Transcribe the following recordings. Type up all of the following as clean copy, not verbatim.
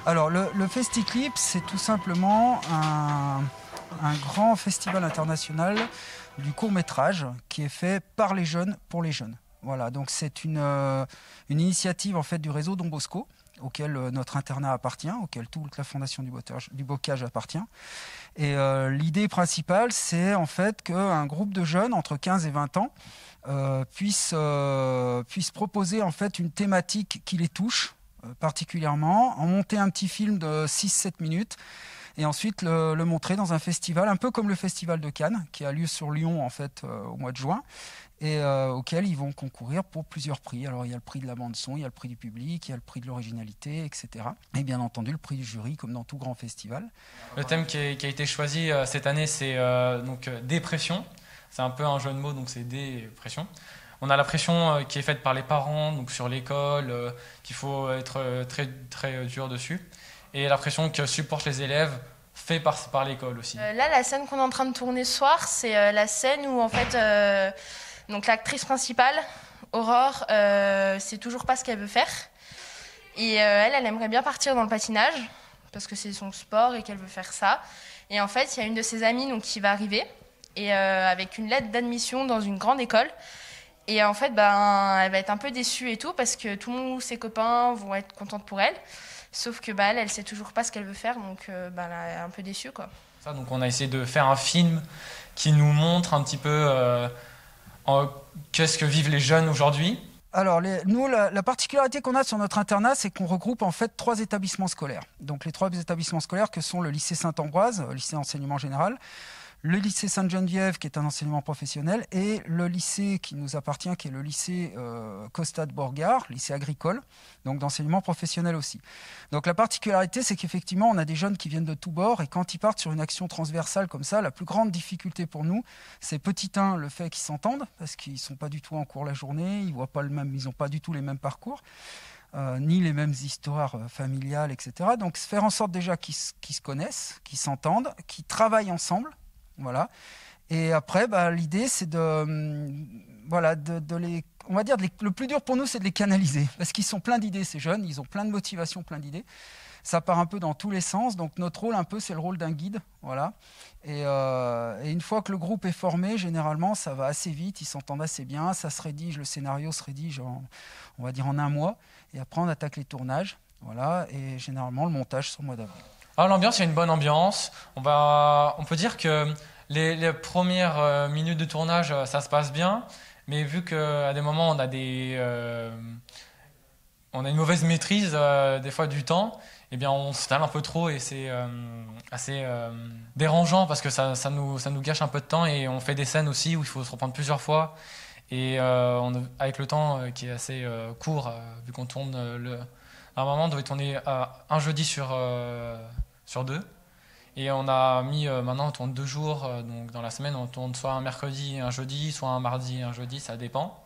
Alors, le Festiclip, c'est tout simplement un grand festival international du court-métrage qui est fait par les jeunes pour les jeunes. Voilà, donc c'est une initiative en fait du réseau Don Bosco, auquel notre internat appartient, auquel toute la fondation du Bocage appartient. Et l'idée principale, c'est en fait qu'un groupe de jeunes entre 15 et 20 ans puisse proposer en fait une thématique qui les touche particulièrement, en monter un petit film de 6-7 minutes et ensuite le montrer dans un festival, un peu comme le festival de Cannes, qui a lieu sur Lyon en fait au mois de juin, et auquel ils vont concourir pour plusieurs prix. Alors il y a le prix de la bande-son, il y a le prix du public, il y a le prix de l'originalité, etc. Et bien entendu le prix du jury, comme dans tout grand festival. Le thème qui a été choisi cette année, c'est dépression. C'est un peu un jeu de mots, donc c'est dépression. On a la pression qui est faite par les parents, donc sur l'école, qu'il faut être très, très dur dessus. Et la pression que supportent les élèves, fait par l'école aussi. Là, la scène qu'on est en train de tourner ce soir, c'est la scène où en fait, donc l'actrice principale, Aurore, sait toujours pas ce qu'elle veut faire. Et elle aimerait bien partir dans le patinage, parce que c'est son sport et qu'elle veut faire ça. Et en fait, il y a une de ses amies donc, qui va arriver, et avec une lettre d'admission dans une grande école. Et en fait, elle va être un peu déçue et tout, parce que ses copains vont être contents pour elle. Sauf que elle sait toujours pas ce qu'elle veut faire, donc elle est un peu déçue, quoi. Ça, donc on a essayé de faire un film qui nous montre un petit peu qu'est-ce que vivent les jeunes aujourd'hui. Alors, nous, la particularité qu'on a sur notre internat, c'est qu'on regroupe en fait 3 établissements scolaires. Donc les 3 établissements scolaires que sont le lycée Saint-Ambroise, lycée d'enseignement général, le lycée Sainte-Geneviève, qui est un enseignement professionnel, et le lycée qui nous appartient, qui est le lycée Costa de Borgard, lycée agricole, donc d'enseignement professionnel aussi. Donc la particularité, c'est qu'effectivement, on a des jeunes qui viennent de tous bords, et quand ils partent sur une action transversale comme ça, la plus grande difficulté pour nous, c'est petit 1, le fait qu'ils s'entendent, parce qu'ils ne sont pas du tout en cours la journée, ils n'ont pas du tout les mêmes parcours. Ni les mêmes histoires familiales, etc. Donc faire en sorte déjà qu'ils se connaissent, qu'ils s'entendent, qu'ils travaillent ensemble. Voilà. Et après, l'idée, c'est on va dire, le plus dur pour nous, c'est de les canaliser. Parce qu'ils sont pleins d'idées, ces jeunes, ils ont plein de motivations, plein d'idées. Ça part un peu dans tous les sens. Donc notre rôle, un peu, c'est le rôle d'un guide. Voilà. Et une fois que le groupe est formé, généralement, ça va assez vite, ils s'entendent assez bien. Ça se rédige, le scénario se rédige, on va dire, en un mois. Et après, on attaque les tournages. Voilà. Et généralement, le montage sur le mois d'avril. Alors l'ambiance, il y a une bonne ambiance. On peut dire que les premières minutes de tournage, ça se passe bien, mais vu qu'à des moments on a une mauvaise maîtrise des fois du temps, eh bien on s'étale un peu trop et c'est assez dérangeant parce que ça nous gâche un peu de temps et on fait des scènes aussi où il faut se reprendre plusieurs fois et avec le temps qui est assez court, vu qu'on tourne normalement on devait tourner un jeudi sur 2. Et on a mis, maintenant on tourne 2 jours, donc dans la semaine on tourne soit un mercredi et un jeudi, soit un mardi et un jeudi, ça dépend.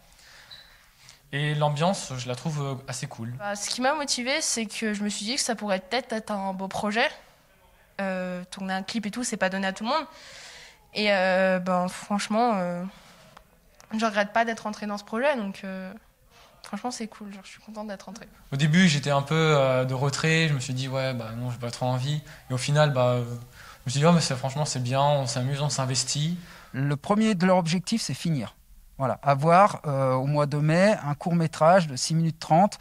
Et l'ambiance, je la trouve assez cool. Ce qui m'a motivée, c'est que je me suis dit que ça pourrait peut-être être un beau projet. Tourner un clip et tout, c'est pas donné à tout le monde. Et franchement, je regrette pas d'être rentrée dans ce projet, donc franchement c'est cool, je suis contente d'être rentrée. Au début j'étais un peu de retrait, je me suis dit non, j'ai pas trop envie. Et au final, je me suis dit mais franchement c'est bien, on s'amuse, on s'investit. Le premier de leur objectif, c'est finir. Voilà, avoir au mois de mai un court-métrage de 6 minutes 30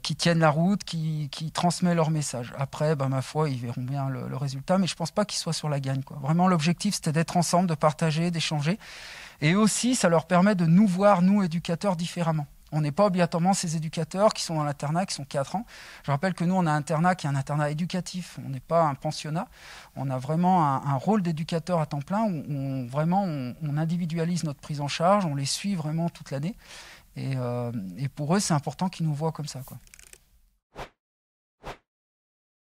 qui tienne la route, qui transmet leur message. Après, ma foi, ils verront bien le résultat, mais je pense pas qu'ils soient sur la gagne, quoi. Vraiment, l'objectif, c'était d'être ensemble, de partager, d'échanger. Et aussi, ça leur permet de nous voir, nous, éducateurs, différemment. On n'est pas obligatoirement ces éducateurs qui sont dans l'internat, qui sont 4 ans. Je rappelle que nous, on a un internat qui est un internat éducatif. On n'est pas un pensionnat. On a vraiment un rôle d'éducateur à temps plein où on individualise notre prise en charge. On les suit vraiment toute l'année. Et pour eux, c'est important qu'ils nous voient comme ça, quoi.